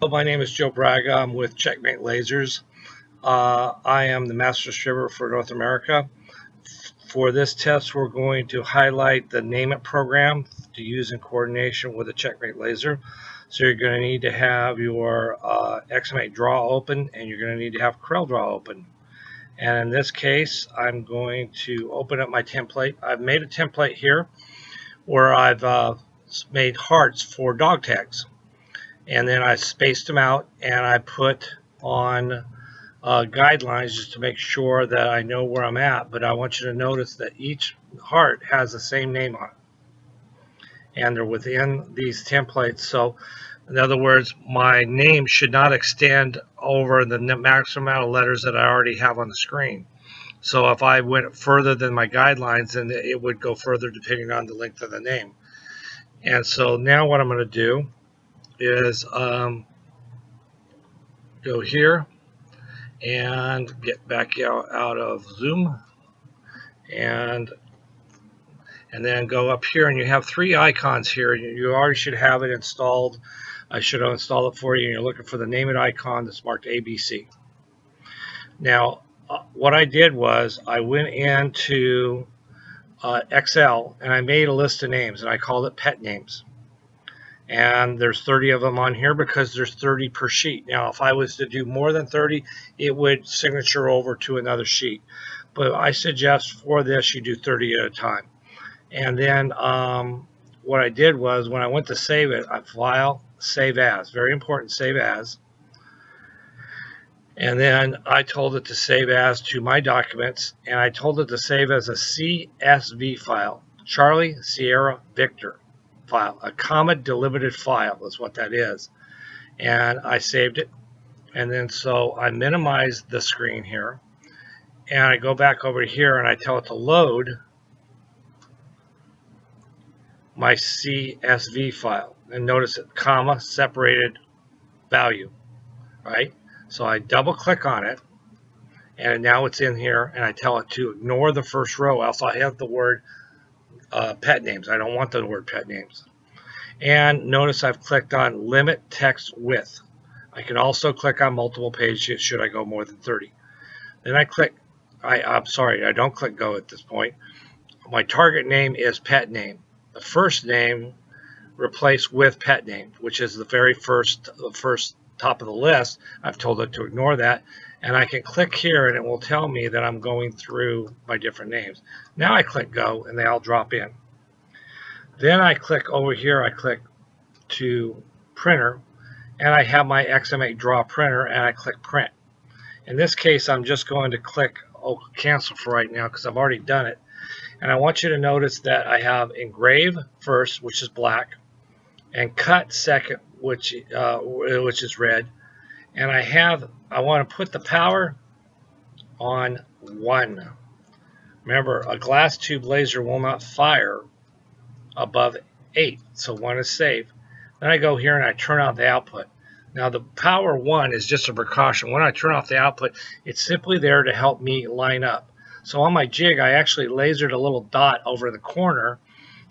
My name is Joe Braga. I'm with Checkmate Lasers. I am the master distributor for North America. For this test, we're going to highlight the Name It program to use in coordination with a Checkmate laser. So you're going to need to have your Xenetech draw open, and you're going to need to have CorelDraw open. And in this case, I'm going to open up my template. I've made a template here where I've made hearts for dog tags. And then I spaced them out and I put on guidelines just to make sure that I know where I'm at. But I want you to notice that each heart has the same name on it, and they're within these templates. So in other words, my name should not extend over the maximum amount of letters that I already have on the screen. So if I went further than my guidelines, then it would go further depending on the length of the name. And so now what I'm going to do is go here and get back out of Zoom, and then go up here, and you have three icons here. You already should have it installed. I should have installed it for you, and you're looking for the Name It icon that's marked ABC. Now, what I did was I went into Excel and I made a list of names, and I called it pet names. And there's 30 of them on here because there's 30 per sheet. Now, if I was to do more than 30, it would signature over to another sheet. But I suggest for this, you do 30 at a time. And then what I did was when I went to save it, I file, save as. Very important, save as. And then I told it to save as to my documents, and I told it to save as a CSV file, Charlie Sierra Victor file, a comma delimited file is what that is. And I saved it, and then so I minimize the screen here, and I go back over here and I tell it to load my CSV file, and notice it, comma separated value, right? So I double click on it, and now it's in here, and I tell it to ignore the first row, else I have the word pet names. I don't want the word pet names. And notice I've clicked on limit text width. I can also click on multiple pages should I go more than 30. Then I click, I'm sorry, I don't click go at this point. My target name is pet name. The first name replace with pet name, which is the very first top of the list. I've told it to ignore that, and I can click here and it will tell me that I'm going through my different names. Now I click go and they all drop in. Then I click over here, I click to printer, and I have my Xenetech draw printer, and I click print. In this case, I'm just going to click cancel for right now because I've already done it. And I want you to notice that I have engrave first, which is black, and cut second, which is red. And I want to put the power on 1. Remember, a glass tube laser will not fire above 8, so 1 is safe. Then I go here and I turn out the output. Now the power 1 is just a precaution. When I turn off the output, it's simply there to help me line up. So on my jig, I actually lasered a little dot over the corner.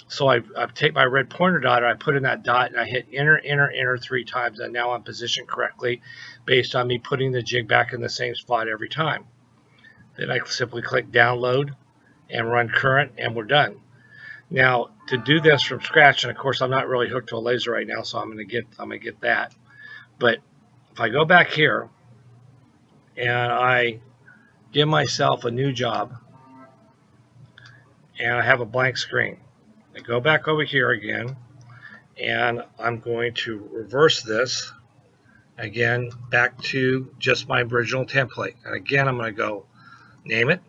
So I take my red pointer dot and I put in that dot and I hit enter, enter, enter 3 times, and now I'm positioned correctly based on me putting the jig back in the same spot every time. Then I simply click download and run current, and we're done. Now to do this from scratch, and of course I'm not really hooked to a laser right now, so I'm gonna get that. But if I go back here and I give myself a new job and I have a blank screen, I go back over here again and I'm going to reverse this again back to just my original template. And again, I'm going to go name it,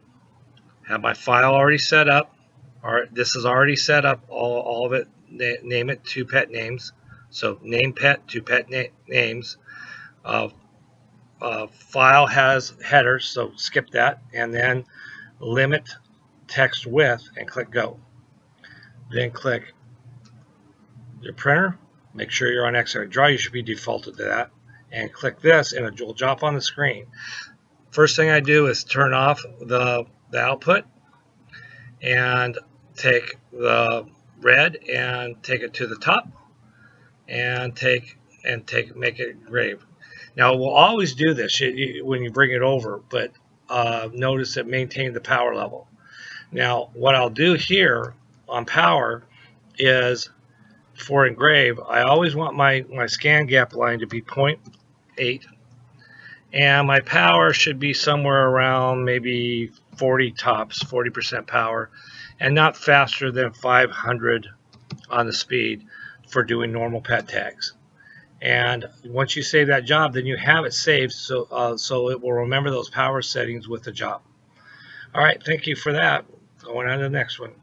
have my file already set up. All right, this is already set up, all of it, name it to pet names. So name pet to pet names. File has headers, so skip that, and then limit text width and click go. Then click your printer, make sure you're on Xenetech Draw, you should be defaulted to that, and click this and it will drop on the screen. First thing I do is turn off the output and take the red and take it to the top, and take and make it engrave. Now, we'll always do this when you bring it over, but notice it maintained the power level. Now, what I'll do here on power is for engrave, I always want my scan gap line to be 0.8, and my power should be somewhere around maybe 40 tops, 40% power, and not faster than 500 on the speed for doing normal pet tags. And once you save that job, then you have it saved, so it will remember those power settings with the job. All right, thank you for that. Going on to the next one.